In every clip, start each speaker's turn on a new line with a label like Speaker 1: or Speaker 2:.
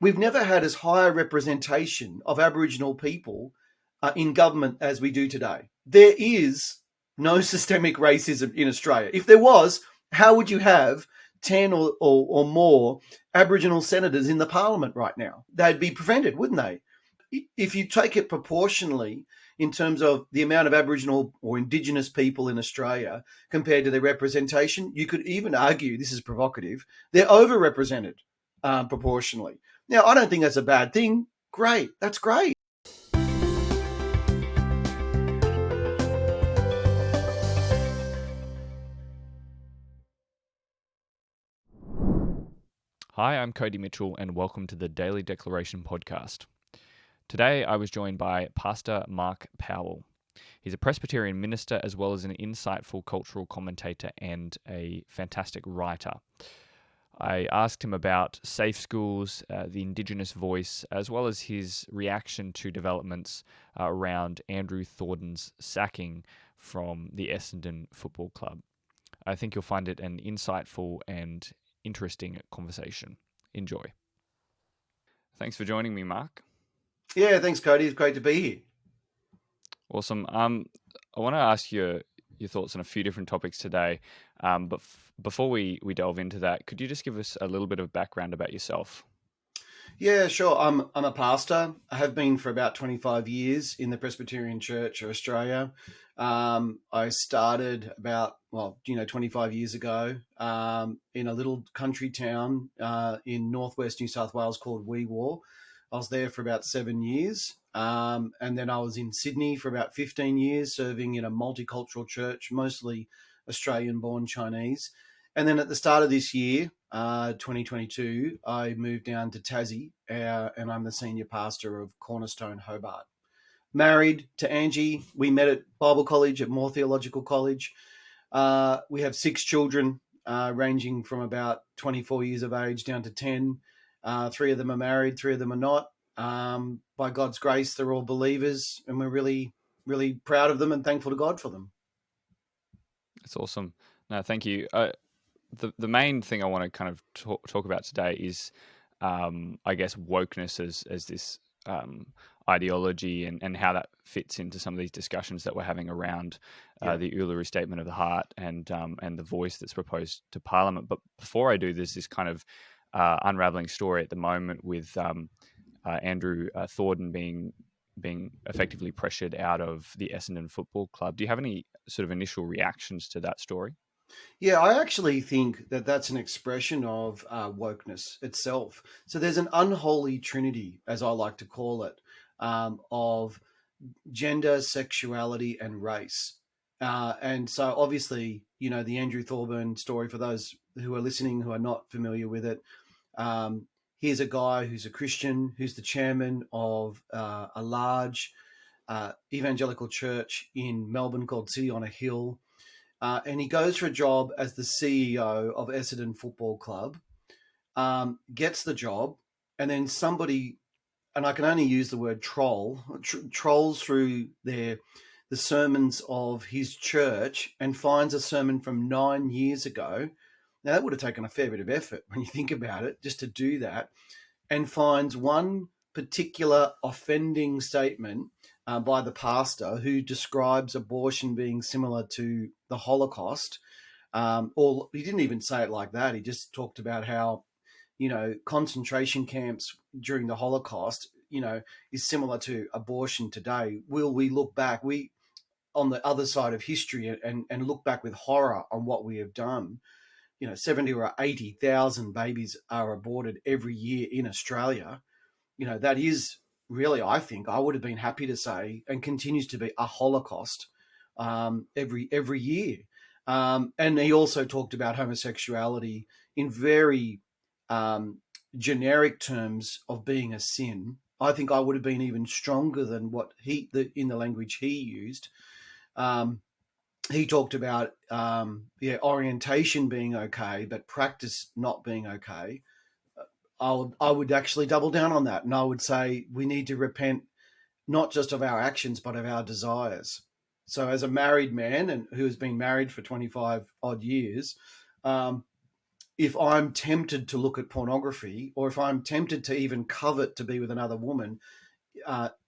Speaker 1: we've never had as high a representation of Aboriginal people in government as we do today. There is no systemic racism in Australia. If there was, how would you have 10 or more Aboriginal senators in the parliament right now? They'd be prevented, wouldn't they? If you take it proportionally in terms of the amount of Aboriginal or Indigenous people in Australia compared to their representation, you could even argue, this is provocative, they're overrepresented proportionally. Now, I don't think that's a bad thing. Great. That's great.
Speaker 2: Hi, I'm Cody Mitchell, and welcome to the Daily Declaration podcast. Today, I was joined by Pastor Mark Powell. He's a Presbyterian minister as well as an insightful cultural commentator and a fantastic writer. I asked him about safe schools, the Indigenous voice, as well as his reaction to developments around Andrew Thordon's sacking from the Essendon Football Club. I think you'll find it an insightful and interesting conversation. Enjoy. Thanks for joining me, Mark.
Speaker 1: Yeah, thanks, Cody. It's great to be here.
Speaker 2: Awesome. I want to ask you your thoughts on a few different topics today, but before we delve into that, could you just give us a little bit of background about yourself?
Speaker 1: Yeah, sure. I'm a pastor. I have been for about 25 years in the Presbyterian Church of Australia. I started about 25 years ago in a little country town in northwest New South Wales called Wee Waa. I was there for about 7 years, and then I was in Sydney for about 15 years, serving in a multicultural church, mostly Australian-born Chinese. And then at the start of this year, 2022, I moved down to Tassie, and I'm the senior pastor of Cornerstone Hobart. Married to Angie. We met at Bible College, at Moore Theological College. We have 6 children, ranging from about 24 years of age down to 10. 3 of them are married, 3 of them are not. By God's grace, they're all believers, and we're really, really proud of them and thankful to God for them.
Speaker 2: That's awesome. No, thank you. The main thing I want to kind of talk about today is, I guess, wokeness as this ideology and how that fits into some of these discussions that we're having around the Uluru Statement of the Heart and the voice that's proposed to Parliament. But before I do, there's this kind of unraveling story at the moment with Andrew Thordon being effectively pressured out of the Essendon Football Club. Do you have any sort of initial reactions to that story?
Speaker 1: Yeah, I actually think that that's an expression of wokeness itself. So there's an unholy trinity, as I like to call it, of gender, sexuality, and race. And so obviously, the Andrew Thorburn story, for those who are listening who are not familiar with it, here's a guy who's a Christian, who's the chairman of a large evangelical church in Melbourne called City on a Hill. And he goes for a job as the CEO of Essendon Football Club, gets the job, and then somebody, and I can only use the word trolls through the sermons of his church and finds a sermon from 9 years ago. Now, that would have taken a fair bit of effort when you think about it, just to do that, and finds one particular offending statement by the pastor who describes abortion being similar to the Holocaust. Or he didn't even say it like that. He just talked about how, concentration camps during the Holocaust, is similar to abortion today. Will we look back, on the other side of history and look back with horror on what we have done? 70 or 80,000 babies are aborted every year in Australia. That is really, I think, I would have been happy to say, and continues to be, a Holocaust every year. And he also talked about homosexuality in very generic terms of being a sin. I think I would have been even stronger than what in the language he used. He talked about orientation being okay, but practice not being okay. I would actually double down on that, and I would say we need to repent not just of our actions, but of our desires. So as a married man and who has been married for 25 odd years, if I'm tempted to look at pornography, or if I'm tempted to even covet to be with another woman,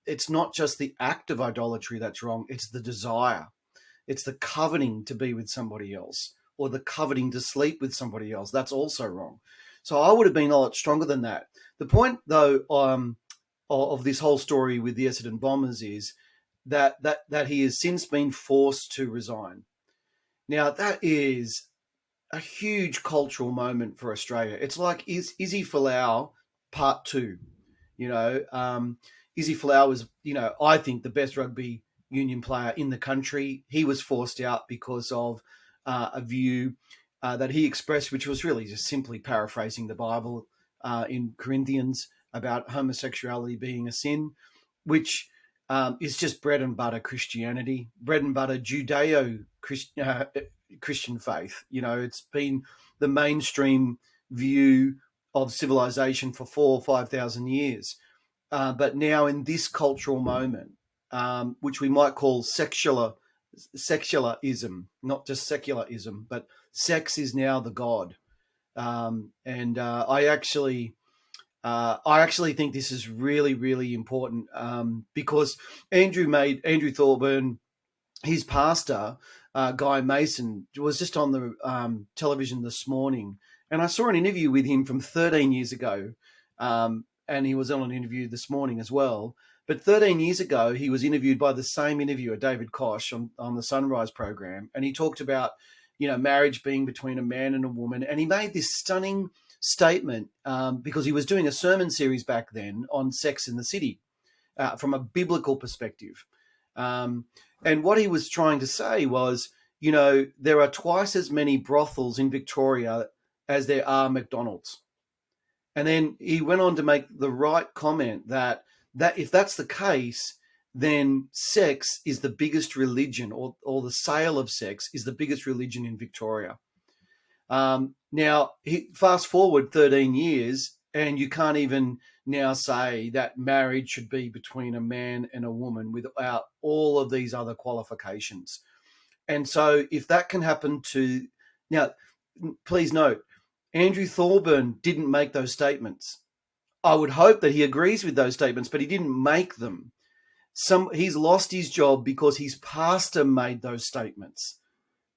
Speaker 1: it's not just the act of idolatry that's wrong, it's the desire. It's the coveting to be with somebody else, or the coveting to sleep with somebody else. That's also wrong. So I would have been a lot stronger than that. The point, though, of this whole story with the Essendon Bombers is that he has since been forced to resign. Now, that is a huge cultural moment for Australia. It's like Izzy Folau Part 2. Izzy Folau was, I think the best rugby union player in the country. He was forced out because of a view that he expressed, which was really just simply paraphrasing the Bible in Corinthians about homosexuality being a sin, which is just bread and butter Christianity, bread and butter Judeo-Christian faith. It's been the mainstream view of civilization for 4,000 or 5,000 years. But now in this cultural moment, which we might call secularism, not just secularism, but sex is now the god. And I actually think this is really, really important because Andrew Thorburn, his pastor, Guy Mason, was just on the television this morning, and I saw an interview with him from 13 years ago, and he was on an interview this morning as well. But 13 years ago, he was interviewed by the same interviewer, David Koch, on the Sunrise program, and he talked about, marriage being between a man and a woman, and he made this stunning statement because he was doing a sermon series back then on sex in the city from a biblical perspective. And what he was trying to say was, there are twice as many brothels in Victoria as there are McDonald's. And then he went on to make the right comment that if that's the case, then sex is the biggest religion, or the sale of sex is the biggest religion in Victoria. Now, fast forward 13 years, and you can't even now say that marriage should be between a man and a woman without all of these other qualifications. And so if that can happen to... Now, please note, Andrew Thorburn didn't make those statements. I would hope that he agrees with those statements, but he didn't make them. He's lost his job because his pastor made those statements,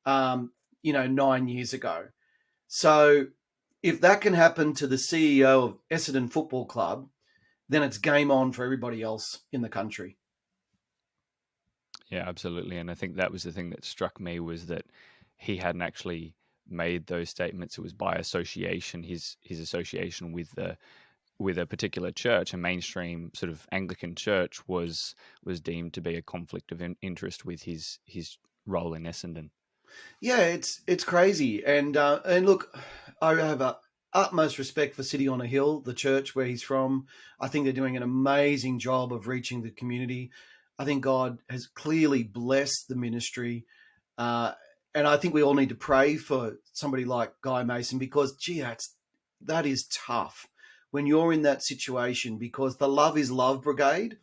Speaker 1: 9 years ago. So if that can happen to the CEO of Essendon Football Club, then it's game on for everybody else in the country.
Speaker 2: Yeah, absolutely. And I think that was the thing that struck me, was that he hadn't actually made those statements. It was by association. His association with a particular church, a mainstream sort of Anglican church, was deemed to be a conflict of interest with his role in Essendon.
Speaker 1: Yeah, it's crazy. And look, I have utmost respect for City on a Hill, the church where he's from. I think they're doing an amazing job of reaching the community. I think God has clearly blessed the ministry. And I think we all need to pray for somebody like Guy Mason, because, that is tough when you're in that situation, because the Love is Love Brigade,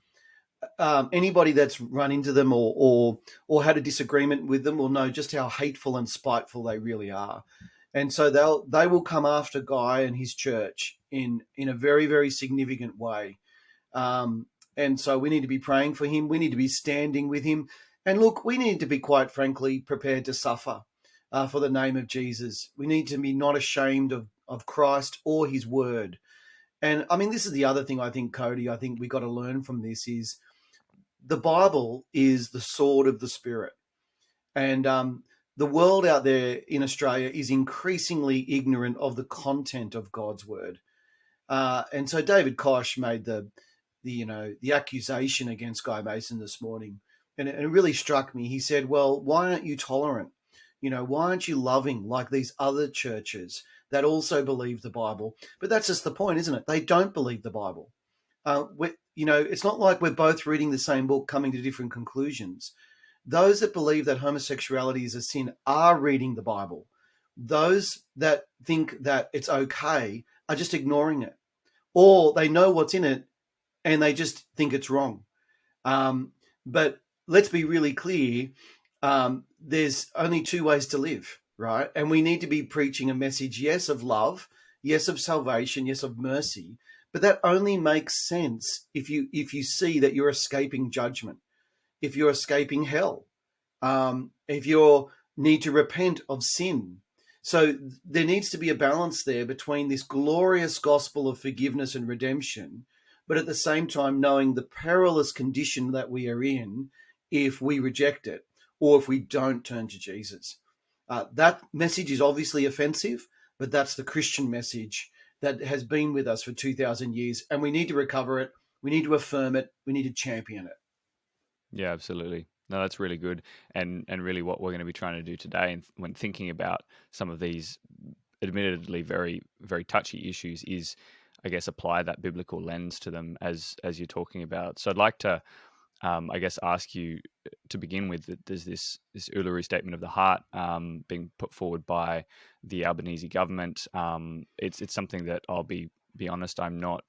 Speaker 1: anybody that's run into them or had a disagreement with them will know just how hateful and spiteful they really are. And so they will come after Guy and his church in a very, very significant way. And so we need to be praying for him. We need to be standing with him. And look, we need to be, quite frankly, prepared to suffer for the name of Jesus. We need to be not ashamed of Christ or his word. And I mean, this is the other thing I think, Cody, I think we got to learn from this is the Bible is the sword of the Spirit. And the world out there in Australia is increasingly ignorant of the content of God's word. And so David Koch made the accusation against Guy Mason this morning. And it really struck me. He said, well, why aren't you tolerant? Why aren't you loving like these other churches that also believe the Bible? But that's just the point, isn't it? They don't believe the Bible. It's not like we're both reading the same book, coming to different conclusions. Those that believe that homosexuality is a sin are reading the Bible. Those that think that it's okay are just ignoring it. Or they know what's in it and they just think it's wrong. But let's be really clear. There's only two ways to live, right? And we need to be preaching a message, yes, of love, yes, of salvation, yes, of mercy. But that only makes sense if you see that you're escaping judgment, if you're escaping hell, if you need to repent of sin. So there needs to be a balance there between this glorious gospel of forgiveness and redemption, but at the same time knowing the perilous condition that we are in if we reject it or if we don't turn to Jesus. That message is obviously offensive, but that's the Christian message that has been with us for 2,000 years, and we need to recover it. We need to affirm it. We need to champion it.
Speaker 2: Yeah, absolutely. No, that's really good, and really what we're going to be trying to do today, and when thinking about some of these admittedly very very touchy issues, is I guess apply that biblical lens to them as you're talking about. So I'd like to I guess ask you to begin with that there's this Uluru Statement of the Heart being put forward by the Albanese government. It's something that I'll be honest, I'm not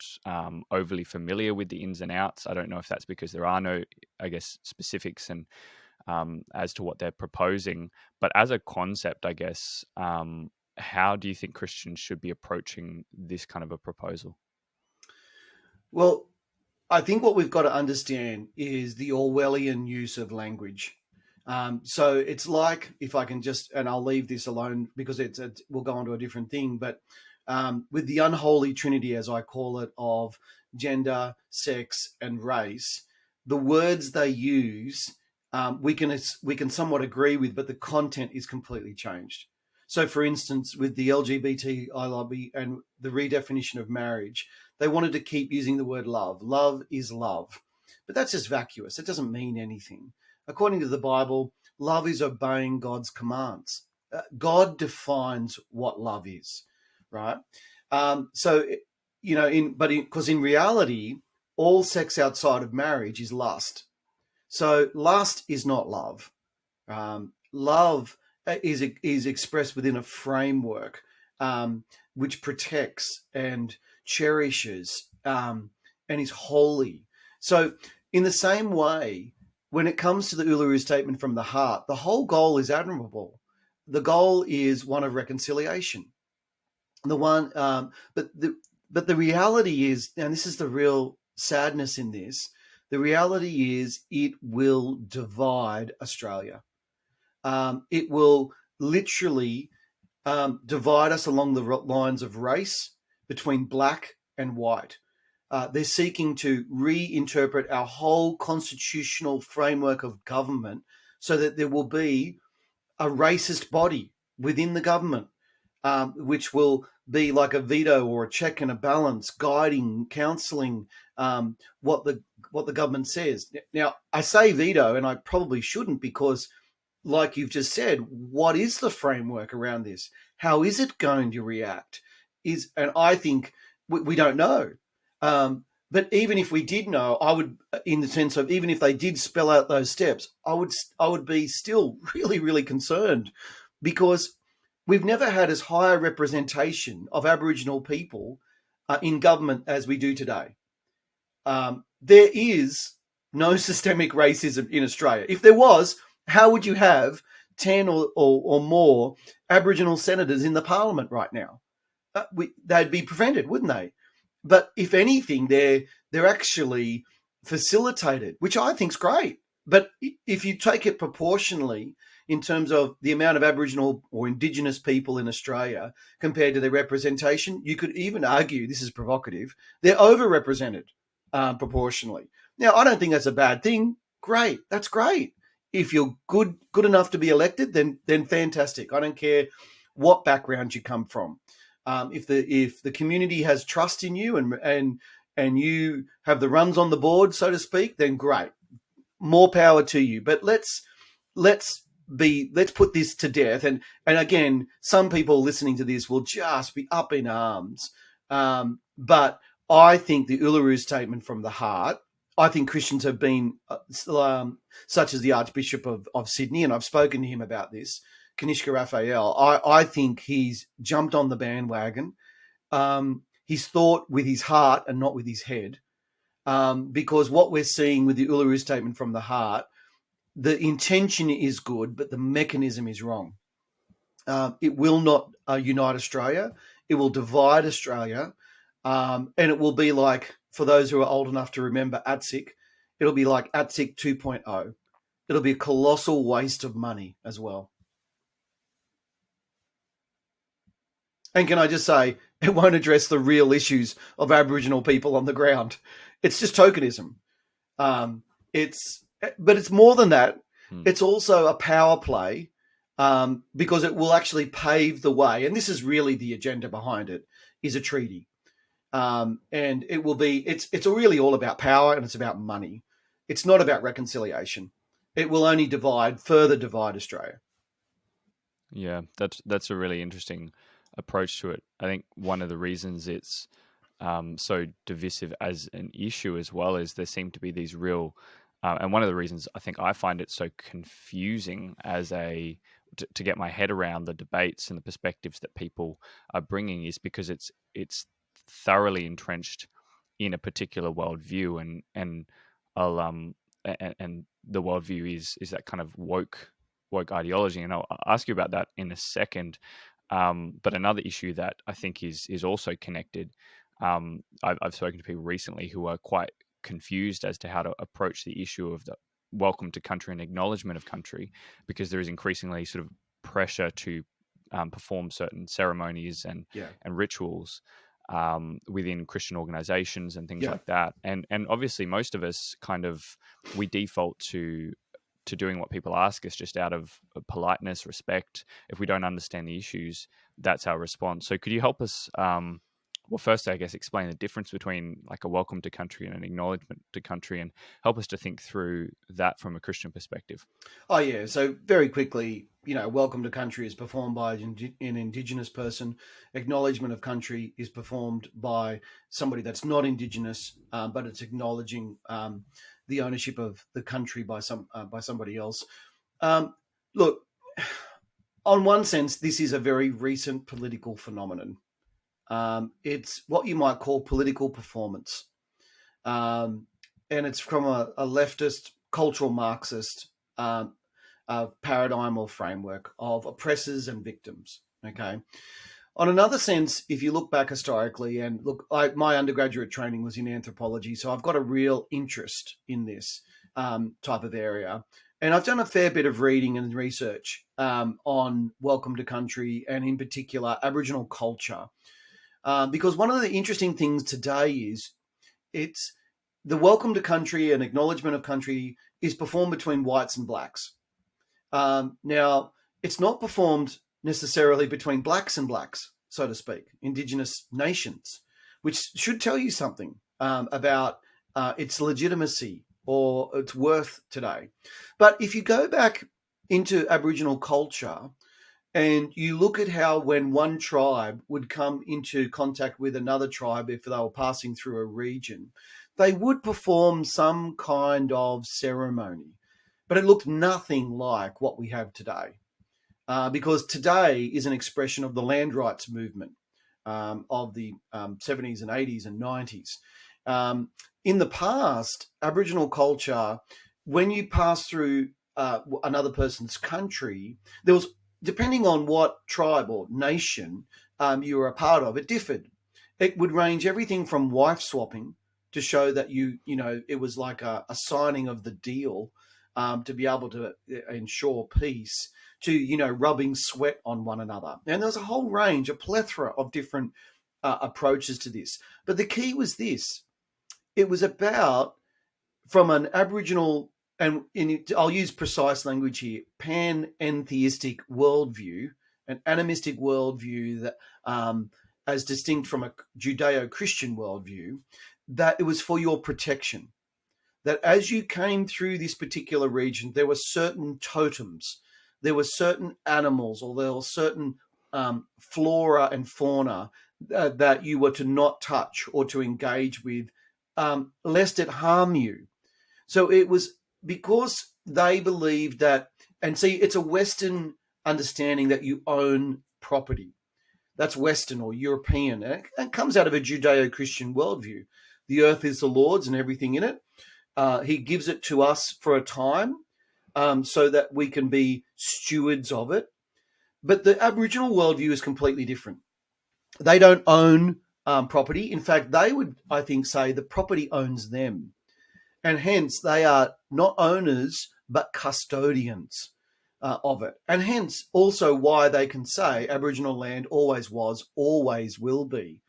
Speaker 2: overly familiar with the ins and outs. I don't know if that's because there are no, I guess, specifics and as to what they're proposing. But as a concept, I guess, how do you think Christians should be approaching this kind of a proposal?
Speaker 1: Well, I think what we've got to understand is the Orwellian use of language. So it's like, if I can just, and I'll leave this alone because we'll go on to a different thing, but with the unholy trinity, as I call it, of gender, sex, and race, the words they use, we can somewhat agree with, but the content is completely changed. So, for instance, with the LGBTI lobby and the redefinition of marriage, they wanted to keep using the word love. Love is love. But that's just vacuous. It doesn't mean anything. According to the Bible, love is obeying God's commands. God defines what love is, right? Because in reality, all sex outside of marriage is lust. So lust is not love. Love is expressed within a framework which protects and cherishes and is holy. So in the same way, when it comes to the Uluru Statement from the Heart, the whole goal is admirable. The goal is one of reconciliation. But the reality is, and this is the real sadness in this, the reality is it will divide Australia. It will literally divide us along the lines of race between black and white. They're seeking to reinterpret our whole constitutional framework of government so that there will be a racist body within the government, which will be like a veto or a check and a balance, guiding, counselling what the government says. Now, I say veto, and I probably shouldn't, because like you've just said, what is the framework around this? How is it going to react? And I think we don't know. But even if we did know, I would, in the sense of even if they did spell out those steps, I would be still really, really concerned, because we've never had as high a representation of Aboriginal people in government as we do today. There is no systemic racism in Australia. If there was, how would you have 10 or more Aboriginal senators in the parliament right now? They'd be prevented, wouldn't they? But if anything, they're actually facilitated, which I think's great. But if you take it proportionally in terms of the amount of Aboriginal or Indigenous people in Australia compared to their representation, you could even argue, this is provocative, they're overrepresented proportionally. Now, I don't think that's a bad thing. Great. That's great. If you're good enough to be elected, then fantastic. I don't care what background you come from. If the community has trust in you and you have the runs on the board, so to speak, then great. More power to you. But let's put this to death. And again, some people listening to this will just be up in arms. But I think the Uluru Statement from the Heart, I think Christians have been, such as the Archbishop of Sydney, and I've spoken to him about this, Kanishka Raphael, I think he's jumped on the bandwagon. He's thought with his heart and not with his head, because what we're seeing with the Uluru Statement from the Heart, the intention is good, but the mechanism is wrong. It will not unite Australia. It will divide Australia. And it will be like, for those who are old enough to remember ATSIC, it'll be like ATSIC 2.0. It'll be a colossal waste of money as well. And can I just say, it won't address the real issues of Aboriginal people on the ground. It's just tokenism. But it's more than that. It's also a power play, because it will actually pave the way. And this is really the agenda behind it, is a treaty. And it will be, it's really all about power, and it's about money. It's not about reconciliation. It will only further divide Australia.
Speaker 2: Yeah, that's a really interesting approach to it. I think one of the reasons it's so divisive as an issue as well is there seem to be these real, and one of the reasons I think I find it so confusing to get my head around the debates and the perspectives that people are bringing is because it's thoroughly entrenched in a particular worldview, and I'll and the worldview is that kind of woke ideology, and I'll ask you about that in a second. But another issue that I think is also connected. I've spoken to people recently who are quite confused as to how to approach the issue of the welcome to country and acknowledgement of country, because there is increasingly sort of pressure to perform certain ceremonies and rituals within Christian organizations and things like that. And obviously most of us we default to doing what people ask us just out of politeness, respect. If we don't understand the issues, that's our response. So could you help us, well, first, I guess, explain the difference between like a welcome to country and an acknowledgement to country, and help us to think through that from a Christian perspective?
Speaker 1: Oh, yeah. So very quickly, welcome to country is performed by an Indigenous person. Acknowledgement of country is performed by somebody that's not Indigenous, but it's acknowledging the ownership of the country by somebody else. Look, on one sense, this is a very recent political phenomenon. It's what you might call political performance. And it's from a leftist, cultural Marxist paradigm or framework of oppressors and victims. Okay. On another sense, if you look back historically, and look, my undergraduate training was in anthropology, so I've got a real interest in this type of area. And I've done a fair bit of reading and research on welcome to country, and in particular Aboriginal culture. Because one of the interesting things today is it's the welcome to country and acknowledgement of country is performed between whites and blacks. Now, it's not performed necessarily between blacks and blacks, so to speak, Indigenous nations, which should tell you something about its legitimacy or its worth today. But if you go back into Aboriginal culture, and you look at how when one tribe would come into contact with another tribe, if they were passing through a region, they would perform some kind of ceremony. But it looked nothing like what we have today. Because today is an expression of the land rights movement of the 70s and 80s and 90s. In the past, Aboriginal culture, when you pass through another person's country, there was, depending on what tribe or nation you were a part of, it differed. It would range everything from wife swapping to show that it was like a signing of the deal to be able to ensure peace, to, rubbing sweat on one another. And there was a whole range, a plethora of different approaches to this. But the key was this. It was about, from an Aboriginal, and I'll use precise language here, panentheistic worldview, an animistic worldview that, as distinct from a Judeo-Christian worldview, that it was for your protection. That as you came through this particular region, there were certain totems, there were certain animals, or there were certain flora and fauna that you were to not touch or to engage with, lest it harm you. So it was because they believed that, and see, it's a Western understanding that you own property. That's Western or European. And it comes out of a Judeo-Christian worldview. The earth is the Lord's and everything in it. He gives it to us for a time so that we can be stewards of it. But the Aboriginal worldview is completely different. They don't own property. In fact, they would, I think, say the property owns them. And hence they are not owners, but custodians of it. And hence also why they can say Aboriginal land always was, always will be,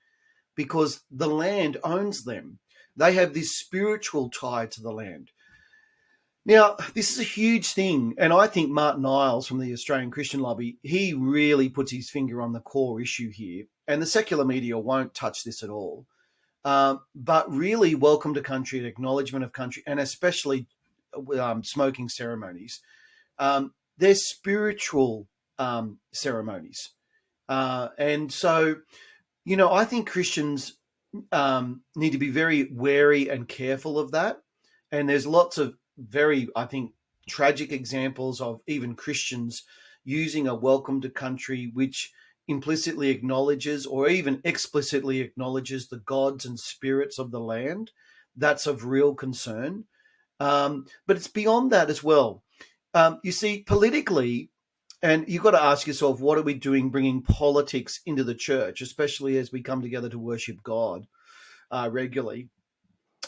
Speaker 1: because the land owns them. They have this spiritual tie to the land. Now, this is a huge thing, and I think Martin Iles from the Australian Christian Lobby, he really puts his finger on the core issue here, and the secular media won't touch this at all. But really, welcome to country and acknowledgement of country, and especially smoking ceremonies. They're spiritual ceremonies. And so, I think Christians need to be very wary and careful of that. And there's lots of very, I think, tragic examples of even Christians using a welcome to country which implicitly acknowledges or even explicitly acknowledges the gods and spirits of the land. That's of real concern. But it's beyond that as well. You see, politically, and you've got to ask yourself, what are we doing bringing politics into the church, especially as we come together to worship God regularly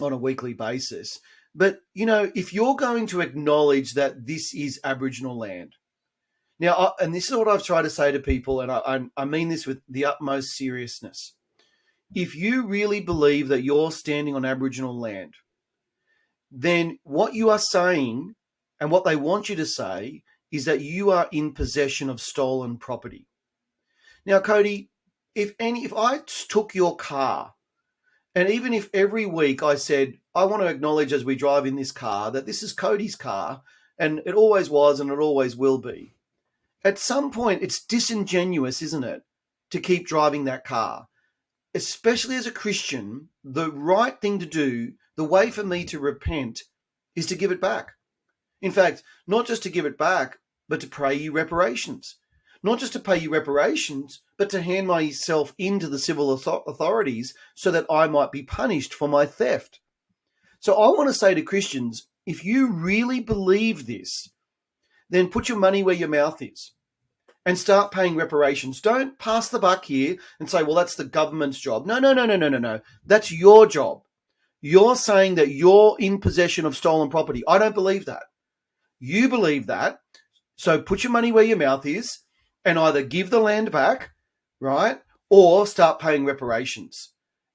Speaker 1: on a weekly basis? But, if you're going to acknowledge that this is Aboriginal land, now, and this is what I've tried to say to people, and I mean this with the utmost seriousness. If you really believe that you're standing on Aboriginal land, then what you are saying and what they want you to say is that you are in possession of stolen property. Now, Cody, if I took your car, and even if every week I said, I want to acknowledge as we drive in this car that this is Cody's car, and it always was and it always will be, at some point it's disingenuous, isn't it, to keep driving that car? Especially as a Christian, the right thing to do, the way for me to repent, is to give it back. In fact, not just to give it back, but to pay you reparations. Not just to pay you reparations, but to hand myself into the civil authorities so that I might be punished for my theft. So I want to say to Christians, if you really believe this, then put your money where your mouth is and start paying reparations. Don't pass the buck here and say, well, that's the government's job. No. That's your job. You're saying that you're in possession of stolen property. I don't believe that. You believe that. So put your money where your mouth is and either give the land back, right, or start paying reparations.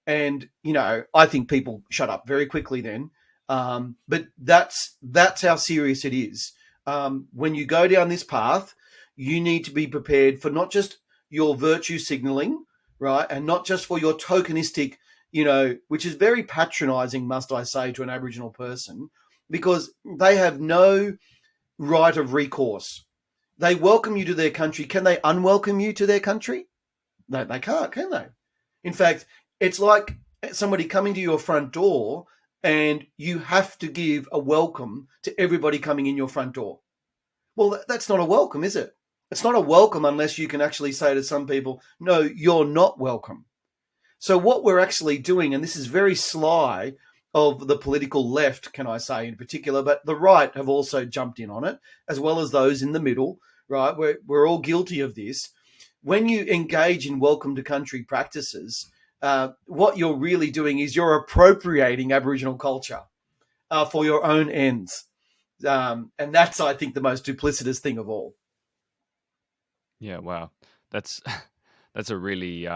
Speaker 1: And, I think people shut up very quickly then. But that's how serious it is. When you go down this path, you need to be prepared for not just your virtue signaling, right, and not just for your tokenistic, which is very patronizing, must I say, to an Aboriginal person, because they have no right of recourse. They welcome you to their country. Can they unwelcome you to their country? No, they can't, can they? In fact, it's like somebody coming to your front door and you have to give a welcome to everybody coming in your front door. Well, that's not a welcome, is it? It's not a welcome unless you can actually say to some people, no, you're not welcome. So what we're actually doing, and this is very sly of the political left, can I say in particular, but the right have also jumped in on it, as well as those in the middle, right? We're all guilty of this. When you engage in welcome to country practices, what you're really doing is you're appropriating Aboriginal culture for your own ends. And that's, I think, the most duplicitous thing of all.
Speaker 2: Yeah, wow. That's a really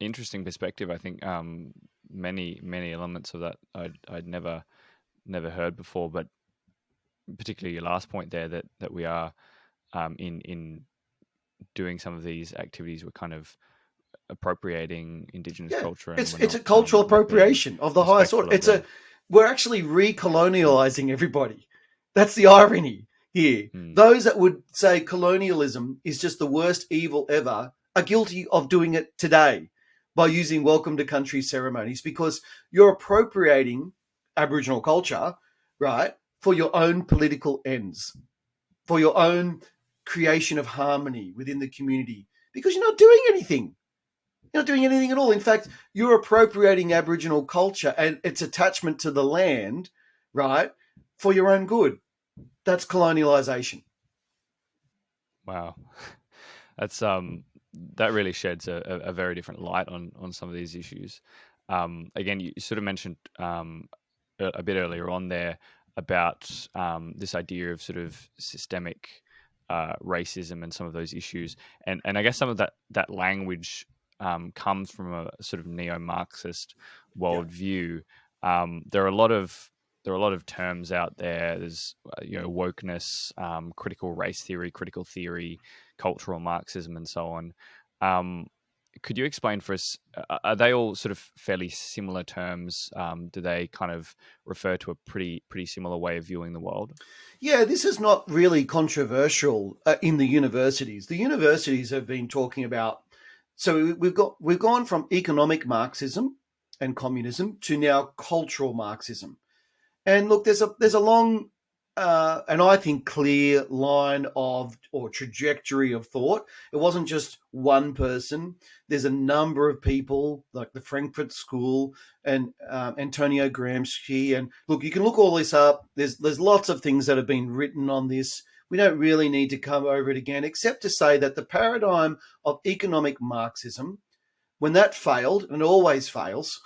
Speaker 2: interesting perspective. I think many elements of that I'd never heard before, but particularly your last point there that we are in doing some of these activities, we're kind of appropriating Indigenous culture. And
Speaker 1: it's a cultural appropriation of the highest order. We're actually recolonializing everybody. That's the irony here. Those that would say colonialism is just the worst evil ever are guilty of doing it today by using welcome to country ceremonies, because you're appropriating Aboriginal culture, right, for your own political ends, for your own creation of harmony within the community, because you're not doing anything. You're not doing anything at all. In fact, you're appropriating Aboriginal culture and its attachment to the land, right, for your own good. That's colonialisation.
Speaker 2: Wow. That's that really sheds a very different light on some of these issues. Again, you sort of mentioned a bit earlier on there about this idea of sort of systemic racism and some of those issues, and I guess some of that language comes from a sort of neo-Marxist
Speaker 1: Yeah.
Speaker 2: worldview. There are a lot of terms out there. There's wokeness, critical race theory, critical theory, cultural Marxism, and so on. Um, could you explain for us? Are they all sort of fairly similar terms? Do they kind of refer to a pretty similar way of viewing the world?
Speaker 1: Yeah, this is not really controversial in the universities. The universities have been talking about. So we've gone from economic Marxism and communism to now cultural Marxism. And look, there's a long and I think clear line of or trajectory of thought. It wasn't just one person. There's a number of people like the Frankfurt School and Antonio Gramsci. And look, you can look all this up. There's lots of things that have been written on this. We don't really need to come over it again, except to say that the paradigm of economic Marxism, when that failed, and it always fails,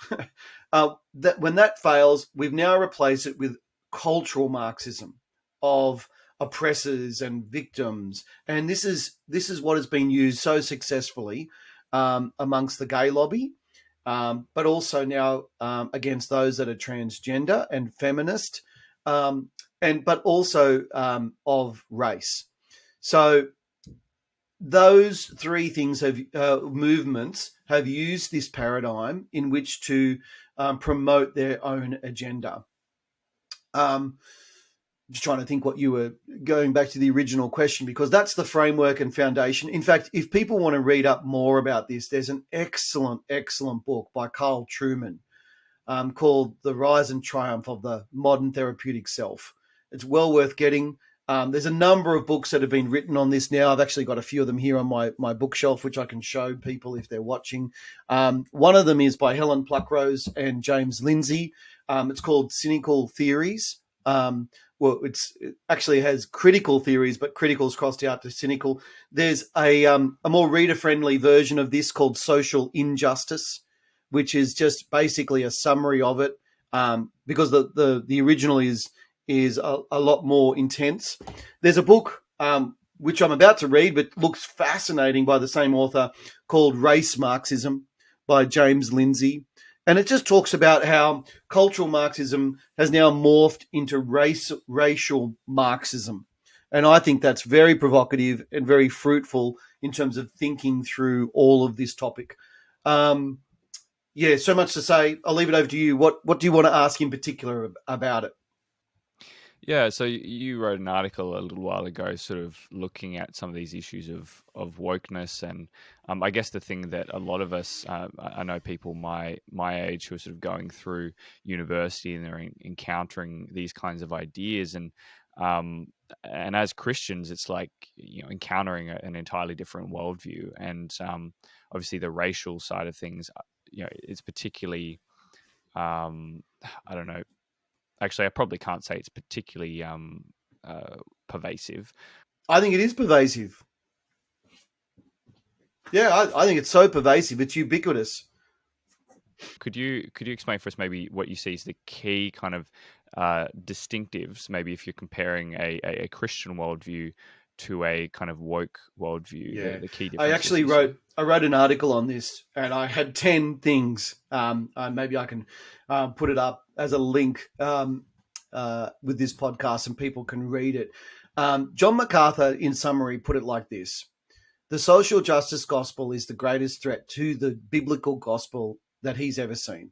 Speaker 1: that when that fails, we've now replaced it with cultural Marxism of oppressors and victims, and this is what has been used so successfully amongst the gay lobby, but also now against those that are transgender and feminist, and but also of race. So those three things have movements have used this paradigm in which to promote their own agenda. Just trying to think what you were going back to the original question, because that's the framework and foundation. In fact, if people want to read up more about this, there's an excellent book by Carl Trueman called The Rise and Triumph of the Modern Therapeutic Self. It's well worth getting. There's a number of books that have been written on this now. I've actually got a few of them here on my bookshelf, which I can show people if they're watching. One of them is by Helen Pluckrose and James Lindsay. It's called Cynical Theories. It actually has critical theories, but critical's crossed out to cynical. There's a more reader-friendly version of this called Social Injustice, which is just basically a summary of it, because the original is a lot more intense. There's a book which I'm about to read, but looks fascinating, by the same author, called Race Marxism by James Lindsay. And it just talks about how cultural Marxism has now morphed into racial Marxism. And I think that's very provocative and very fruitful in terms of thinking through all of this topic. So much to say. I'll leave it over to you. What do you want to ask in particular about it?
Speaker 2: Yeah, so you wrote an article a little while ago, sort of looking at some of these issues of wokeness, and I guess the thing that a lot of us, I know people my age who are sort of going through university and they're encountering these kinds of ideas, and as Christians, it's like encountering an entirely different worldview, and obviously the racial side of things, it's particularly, I don't know. Actually, I probably can't say it's particularly pervasive.
Speaker 1: I think it is pervasive. Yeah, I think it's so pervasive. It's ubiquitous.
Speaker 2: Could you explain for us maybe what you see as the key kind of distinctives? Maybe if you're comparing a Christian worldview to a kind of woke worldview,
Speaker 1: Yeah,
Speaker 2: the key
Speaker 1: I
Speaker 2: differences.
Speaker 1: actually wrote an article on this, and I had 10 things. Maybe I can put it up as a link with this podcast, and people can read it. John MacArthur, in summary, put it like this: the social justice gospel is the greatest threat to the biblical gospel that he's ever seen.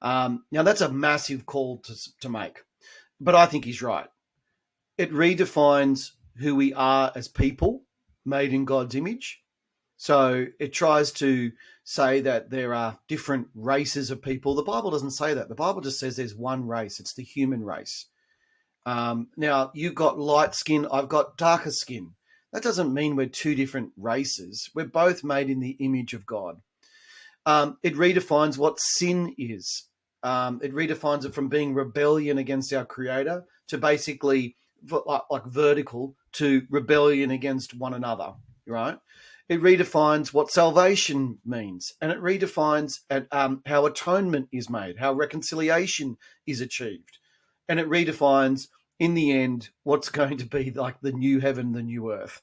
Speaker 1: Now, that's a massive call to make, but I think he's right. It redefines who we are as people made in God's image. So it tries to say that there are different races of people. The Bible doesn't say that. The Bible just says there's one race. It's the human race. Now, you've got light skin. I've got darker skin. That doesn't mean we're two different races. We're both made in the image of God. It redefines what sin is. It redefines it from being rebellion against our Creator to basically like vertical to rebellion against one another. right? It redefines what salvation means, and it redefines how atonement is made, how reconciliation is achieved, and it redefines, in the end, what's going to be like the new heaven, the new earth.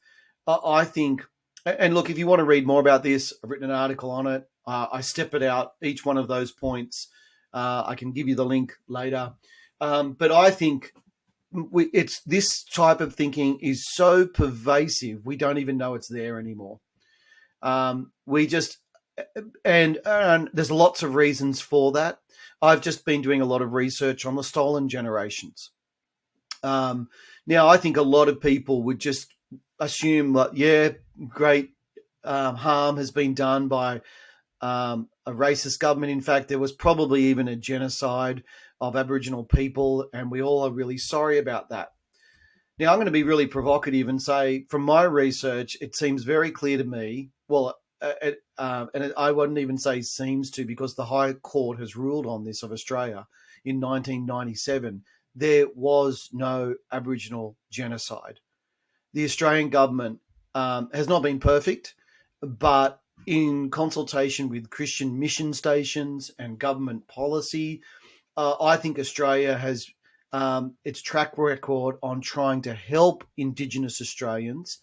Speaker 1: I think, and look, if you want to read more about this, I've written an article on it. I step it out, each one of those points. I can give you the link later. But I think it's this type of thinking is so pervasive, we don't even know it's there anymore. We just, and there's lots of reasons for that. I've just been doing a lot of research on the stolen generations. Now, I think a lot of people would just assume that, yeah, great harm has been done by a racist government. In fact, there was probably even a genocide of Aboriginal people, and we all are really sorry about that. Now, I'm going to be really provocative and say, from my research, it seems very clear to me, well, I wouldn't even say seems to, because the High Court has ruled on this of Australia in 1997, there was no Aboriginal genocide. The Australian government has not been perfect, but in consultation with Christian mission stations and government policy, I think Australia has its track record on trying to help Indigenous Australians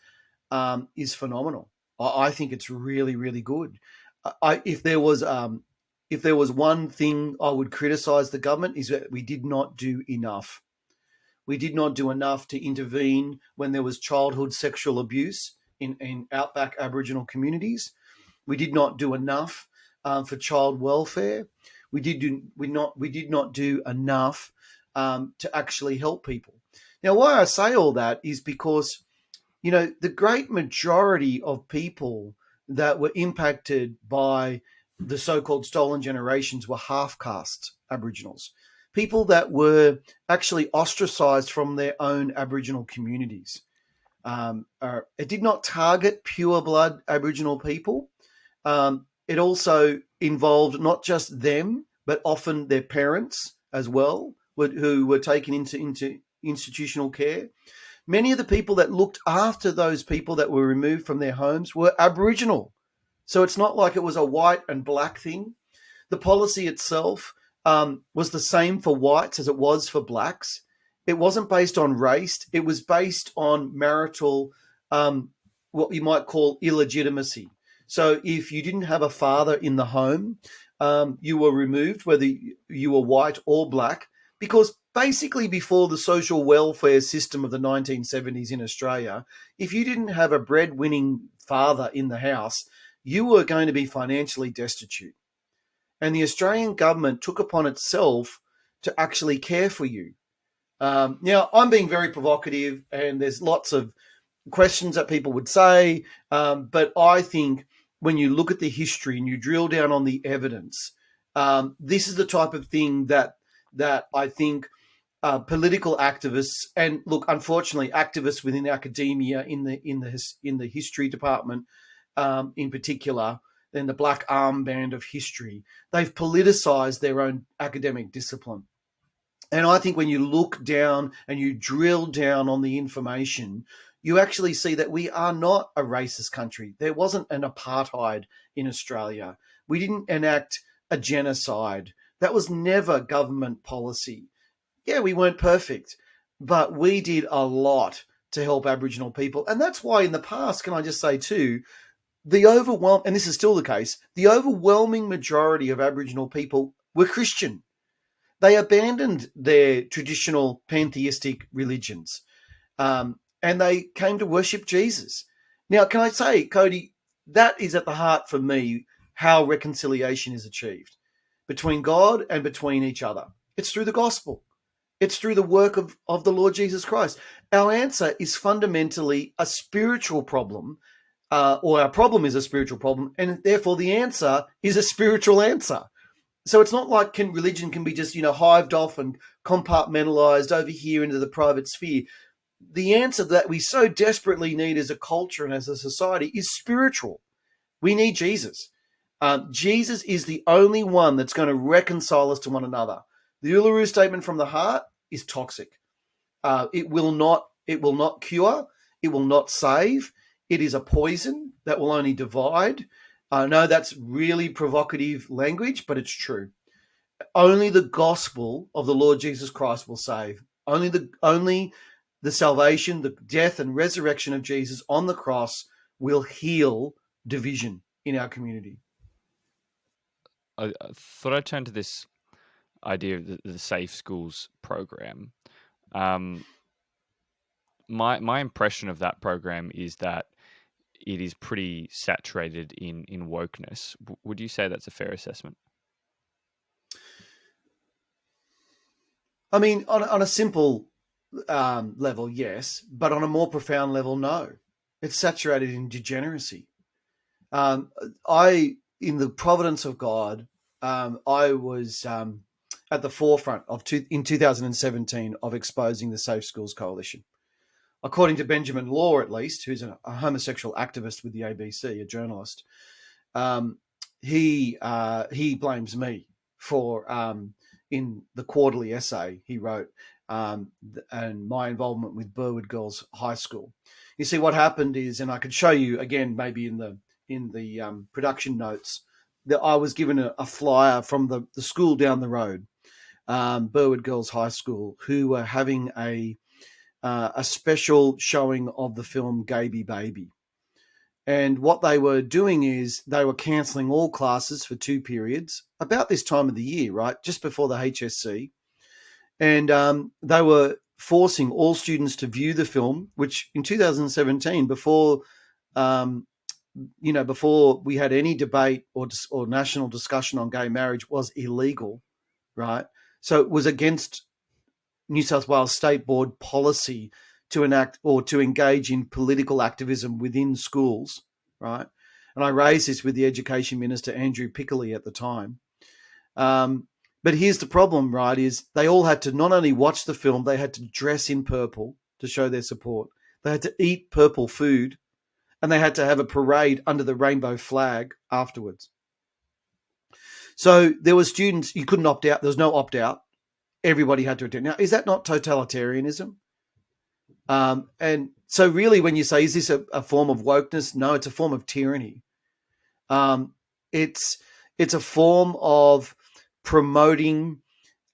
Speaker 1: is phenomenal. I think it's really, really good. If there was one thing I would criticise the government, is that we did not do enough. We did not do enough to intervene when there was childhood sexual abuse in outback Aboriginal communities. We did not do enough for child welfare. We did not do enough to actually help people. Now, why I say all that is because, you know, the great majority of people that were impacted by the so-called stolen generations were half-caste Aboriginals, people that were actually ostracised from their own Aboriginal communities. It did not target pure-blood Aboriginal people. It also involved not just them, but often their parents as well, who were taken into institutional care. Many of the people that looked after those people that were removed from their homes were Aboriginal. So it's not like it was a white and black thing. The policy itself was the same for whites as it was for blacks. It wasn't based on race. It was based on marital, what you might call illegitimacy. So if you didn't have a father in the home, you were removed, whether you were white or black, because basically before the social welfare system of the 1970s in Australia, if you didn't have a breadwinning father in the house, you were going to be financially destitute. And the Australian government took upon itself to actually care for you. Now, I'm being very provocative, and there's lots of questions that people would say, but I think when you look at the history and you drill down on the evidence, this is the type of thing that I think political activists, and look, unfortunately, activists within academia in the history department, in particular, in the black armband of history, they've politicized their own academic discipline. And I think when you look down and you drill down on the information, you actually see that we are not a racist country. There wasn't an apartheid in Australia. We didn't enact a genocide. That was never government policy. Yeah, we weren't perfect, but we did a lot to help Aboriginal people. And that's why in the past, can I just say too, and this is still the case, the overwhelming majority of Aboriginal people were Christian. They abandoned their traditional pantheistic religions, and they came to worship Jesus. Now, can I say, Cody, that is at the heart for me how reconciliation is achieved between God and between each other. It's through the gospel. It's through the work of the Lord Jesus Christ. Our answer is fundamentally a spiritual problem, or our problem is a spiritual problem, and therefore the answer is a spiritual answer. So it's not like religion can be just, hived off and compartmentalized over here into the private sphere. The answer that we so desperately need as a culture and as a society is spiritual. We need Jesus. Jesus is the only one that's going to reconcile us to one another. The Uluru statement from the heart is toxic. It will not cure. It will not save. It is a poison that will only divide. I know that's really provocative language, but it's true. Only the gospel of the Lord Jesus Christ will save. Only the salvation, the death and resurrection of Jesus on the cross will heal division in our community.
Speaker 2: I thought I'd turn to this idea of the Safe Schools program. My impression of that program is that it is pretty saturated in wokeness. Would you say that's a fair assessment?
Speaker 1: I mean, on a simple level, yes, but on a more profound level, no. It's saturated in degeneracy. In the providence of God, I was at the forefront in 2017 of exposing the Safe Schools Coalition. According to Benjamin Law, at least, who's a homosexual activist with the ABC, a journalist, he blames me for in the quarterly essay he wrote and my involvement with Burwood Girls High School. You see, what happened is, and I could show you again, maybe in the production notes, that I was given a flyer from the school down the road, Burwood Girls High School, who were having a special showing of the film Gaby Baby. And what they were doing is they were cancelling all classes for 2 periods about this time of the year, right, just before the HSC. And they were forcing all students to view the film, which in 2017, before we had any debate or national discussion on gay marriage, was illegal, right? So it was against New South Wales State Board policy to enact or to engage in political activism within schools, right? And I raised this with the Education Minister, Andrew Pickley, at the time. But here's the problem, right, is they all had to not only watch the film, they had to dress in purple to show their support. They had to eat purple food, and they had to have a parade under the rainbow flag afterwards. So there were students, you couldn't opt out. There was no opt-out. Everybody had to attend. Now, is that not totalitarianism? And so really when you say, is this a form of wokeness? No, it's a form of tyranny. It's a form of promoting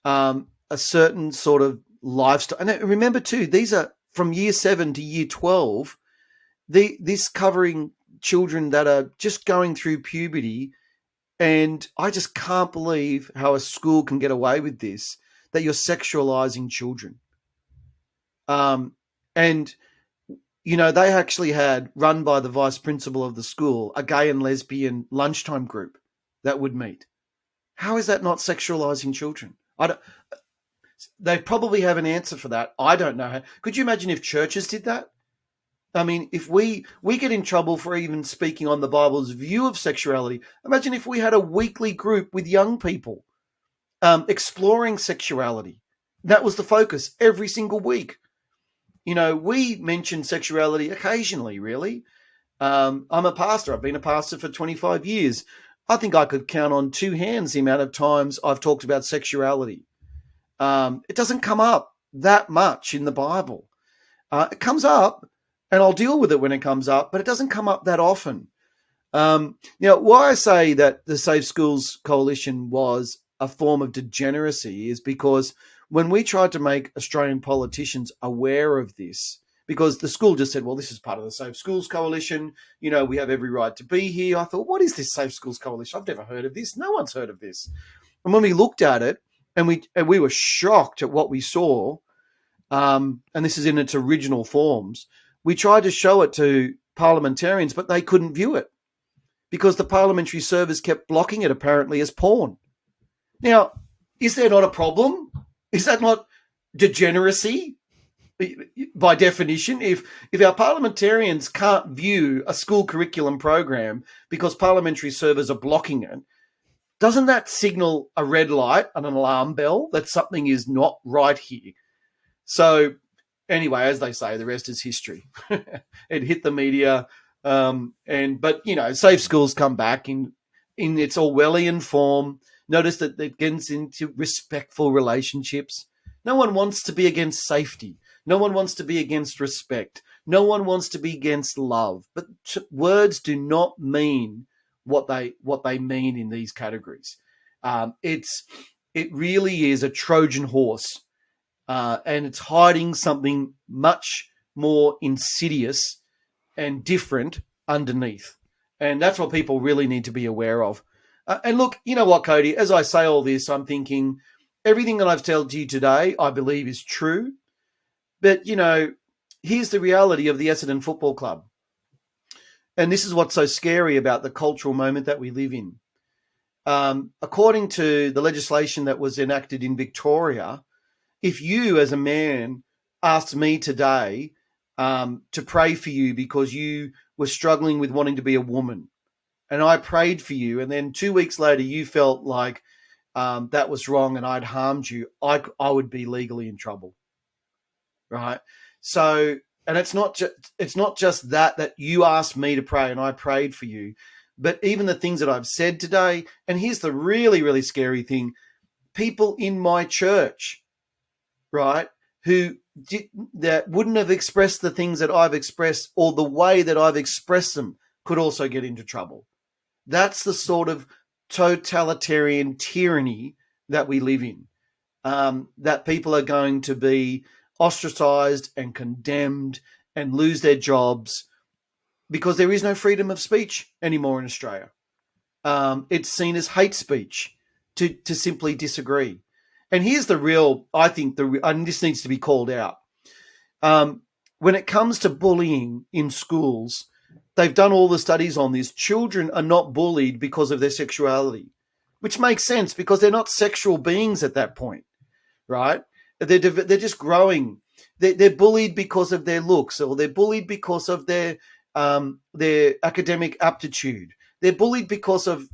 Speaker 1: a certain sort of lifestyle. And remember too, these are from year 7 to year 12, this covering children that are just going through puberty. And I just can't believe how a school can get away with this, that you're sexualizing children. And, they actually had, run by the vice principal of the school, a gay and lesbian lunchtime group that would meet. How is that not sexualizing children? They probably have an answer for that. I don't know. Could you imagine if churches did that? I mean, if we get in trouble for even speaking on the Bible's view of sexuality, imagine if we had a weekly group with young people exploring sexuality. That was the focus every single week. We mention sexuality occasionally, really. I'm a pastor. I've been a pastor for 25 years. I think I could count on 2 hands the amount of times I've talked about sexuality. It doesn't come up that much in the Bible. It comes up, and I'll deal with it when it comes up, but it doesn't come up that often. Why I say that the Safe Schools Coalition was a form of degeneracy is because when we tried to make Australian politicians aware of this, because the school just said, well, this is part of the Safe Schools Coalition, we have every right to be here. I thought, what is this Safe Schools Coalition? I've never heard of this. No one's heard of this. And when we looked at it, and we were shocked at what we saw, and this is in its original forms, we tried to show it to parliamentarians, but they couldn't view it because the parliamentary servers kept blocking it, apparently, as porn. Now, is there not a problem? Is that not degeneracy by definition? If our parliamentarians can't view a school curriculum program because parliamentary servers are blocking it, doesn't that signal a red light and an alarm bell that something is not right here? So anyway, as they say, the rest is history. It hit the media, but Safe Schools come back in its Orwellian form. Notice that it gets into respectful relationships. No one wants to be against safety. No one wants to be against respect. No one wants to be against love. But words do not mean what they mean in these categories. It really is a Trojan horse, and it's hiding something much more insidious and different underneath. And that's what people really need to be aware of. And look, you know what, Cody, as I say all this, I'm thinking everything that I've told you today, I believe is true. But, here's the reality of the Essendon Football Club. And this is what's so scary about the cultural moment that we live in. According to the legislation that was enacted in Victoria, if you as a man asked me today to pray for you because you were struggling with wanting to be a woman, and I prayed for you, and then 2 weeks later you felt like that was wrong and I'd harmed you, I would be legally in trouble, right? So, and it's not just that you asked me to pray and I prayed for you, but even the things that I've said today. And here's the really, really scary thing: people in my church, right, that wouldn't have expressed the things that I've expressed or the way that I've expressed them could also get into trouble. That's the sort of totalitarian tyranny that we live in, that people are going to be ostracized and condemned and lose their jobs because there is no freedom of speech anymore in Australia. It's seen as hate speech to simply disagree. And here's the real, I think, and this needs to be called out. When it comes to bullying in schools, they've done all the studies on this. Children are not bullied because of their sexuality, which makes sense because they're not sexual beings at that point, right? They're just growing. They're bullied because of their looks, or they're bullied because of their academic aptitude. They're bullied because of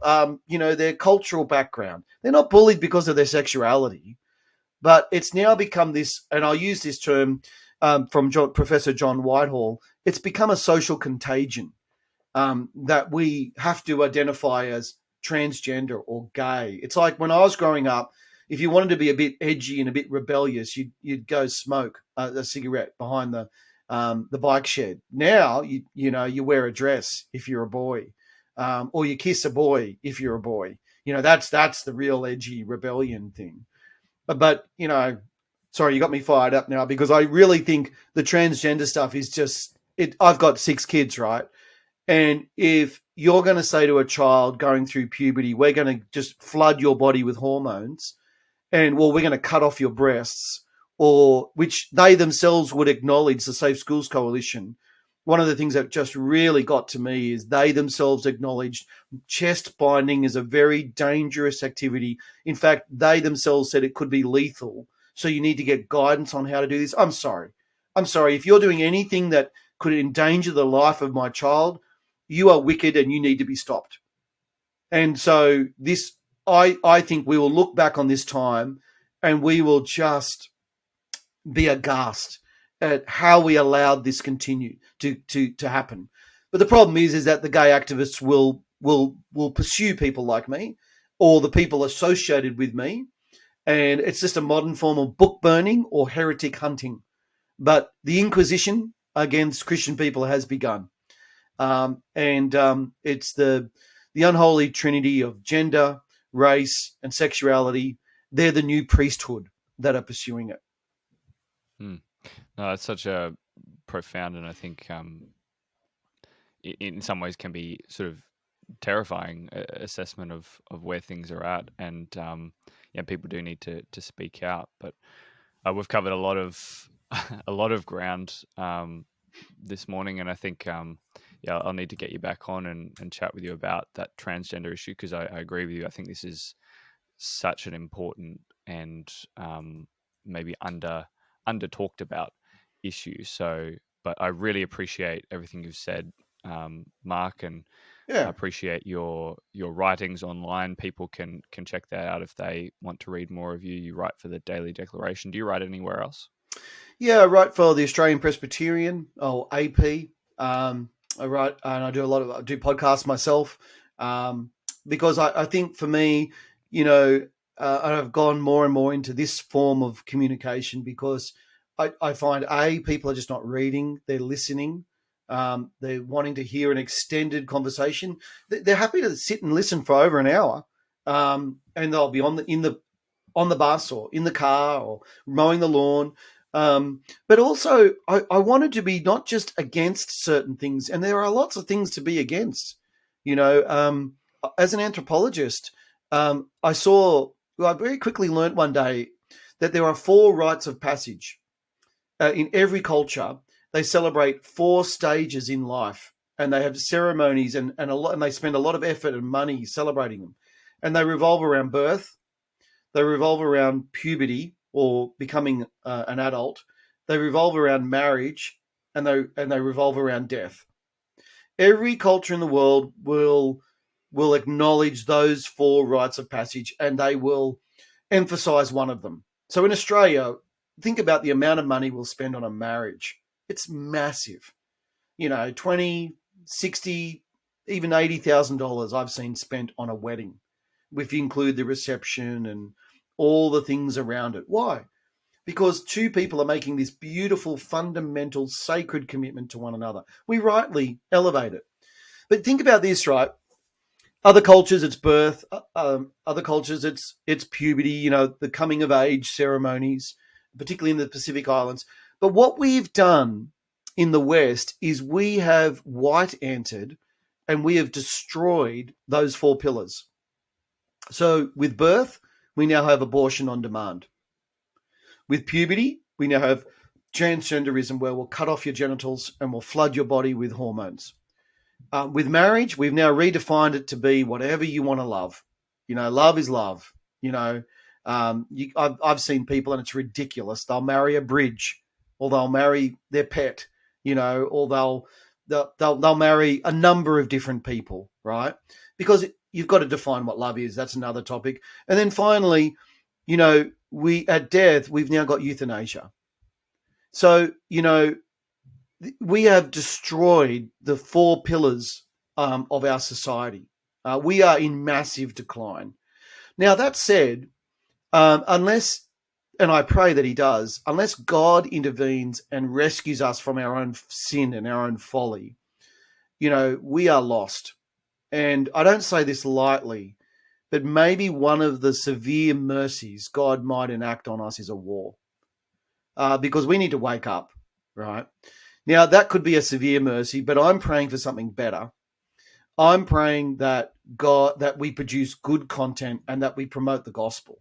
Speaker 1: their cultural background. They're not bullied because of their sexuality. But it's now become this, and I'll use this term from Professor John Whitehall. It's become a social contagion that we have to identify as transgender or gay. It's like when I was growing up, if you wanted to be a bit edgy and a bit rebellious, you'd go smoke a cigarette behind the bike shed. Now you wear a dress if you're a boy, or you kiss a boy if you're a boy. That's the real edgy rebellion thing. But sorry, you got me fired up now, because I really think the transgender stuff is just it. I've got 6 kids, right? And if you're going to say to a child going through puberty, we're going to just flood your body with hormones, and we're going to cut off your breasts, or which they themselves would acknowledge, the Safe Schools Coalition. One of the things that just really got to me is they themselves acknowledged chest binding is a very dangerous activity. In fact, they themselves said it could be lethal. So you need to get guidance on how to do this. I'm sorry. If you're doing anything that could endanger the life of my child, you are wicked and you need to be stopped. And so this, I think we will look back on this time and we will just be aghast at how we allowed this continue to happen. But the problem is that the gay activists will pursue people like me, or the people associated with me, and it's just a modern form of book burning or heretic hunting. But the Inquisition against Christian people has begun, and it's the unholy trinity of gender, race, and sexuality. They're the new priesthood that are pursuing it.
Speaker 2: No, it's such a profound, and I think in some ways can be sort of terrifying assessment of where things are at, and people do need to speak out. But we've covered a lot of ground this morning, and I think I'll need to get you back on and chat with you about that transgender issue, because I agree with you. I think this is such an important and maybe under talked about issue. So, but I really appreciate everything you've said, Mark, and I appreciate your writings online. People can check that out if they want to read more of you. You write for the Daily Declaration. Do you write anywhere else?
Speaker 1: Yeah, I write for the Australian Presbyterian, or AP. I write, and I do podcasts myself, because I think for me, I've gone more and more into this form of communication because I find people are just not reading; they're listening. They're wanting to hear an extended conversation. They're happy to sit and listen for over an hour, and they'll be on the bus or in the car or mowing the lawn. But also, I wanted to be not just against certain things, and there are lots of things to be against. As an anthropologist, I very quickly learned one day that there are 4 rites of passage. In every culture, they celebrate 4 stages in life, and they have ceremonies and they spend a lot of effort and money celebrating them. And they revolve around birth, they revolve around puberty or becoming an adult, they revolve around marriage, and they revolve around death. Every culture in the world will acknowledge those 4 rites of passage, and they will emphasize one of them. So in Australia, think about the amount of money we'll spend on a marriage. It's massive. 20, 60, even $80,000 I've seen spent on a wedding, if you include the reception and all the things around it. Why? Because 2 people are making this beautiful, fundamental, sacred commitment to one another. We rightly elevate it. But think about this, right? Other cultures, it's birth. Other cultures, it's puberty, the coming of age ceremonies, particularly in the Pacific Islands. But what we've done in the West is we have white-anted and we have destroyed those 4 pillars. So with birth, we now have abortion on demand. With puberty, we now have transgenderism, where we'll cut off your genitals and we'll flood your body with hormones. With marriage, we've now redefined it to be whatever you want to love. Love is love. I've seen people, and it's ridiculous. They'll marry a bridge, or they'll marry their pet, or they'll marry a number of different people, right? Because you've got to define what love is. That's another topic. And then finally, at death, we've now got euthanasia. So, we have destroyed the 4 pillars of our society. We are in massive decline. Now, that said, unless, and I pray that he does, unless God intervenes and rescues us from our own sin and our own folly, we are lost. And I don't say this lightly, but maybe one of the severe mercies God might enact on us is a war, because we need to wake up, right? Now, that could be a severe mercy, but I'm praying for something better. I'm praying that we produce good content and that we promote the gospel,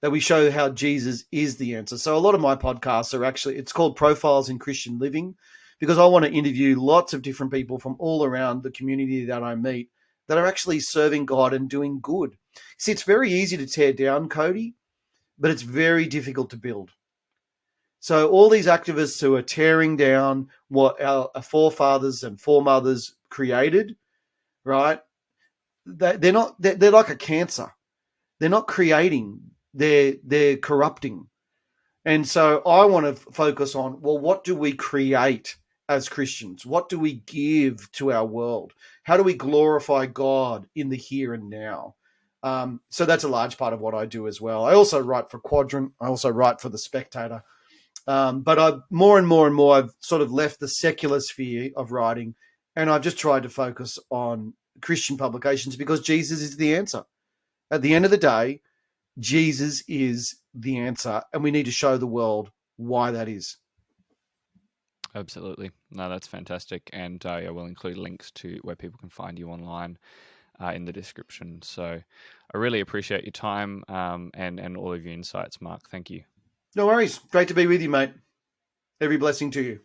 Speaker 1: that we show how Jesus is the answer. So a lot of my podcasts are actually, it's called Profiles in Christian Living, because I want to interview lots of different people from all around the community that I meet that are actually serving God and doing good. See, it's very easy to tear down, Cody, but it's very difficult to build. So all these activists who are tearing down what our forefathers and foremothers created, right? They're like a cancer. They're not creating, they're corrupting. And so I want to focus on, well, what do we create as Christians? What do we give to our world? How do we glorify God in the here and now? So that's a large part of what I do as well. I also write for Quadrant. I also write for The Spectator. But more and more, I've sort of left the secular sphere of writing, and I've just tried to focus on Christian publications, because Jesus is the answer. At the end of the day, Jesus is the answer, and we need to show the world why that is.
Speaker 2: Absolutely. No, that's fantastic. And we'll include links to where people can find you online in the description. So I really appreciate your time and all of your insights, Mark. Thank you.
Speaker 1: No worries. Great to be with you, mate. Every blessing to you.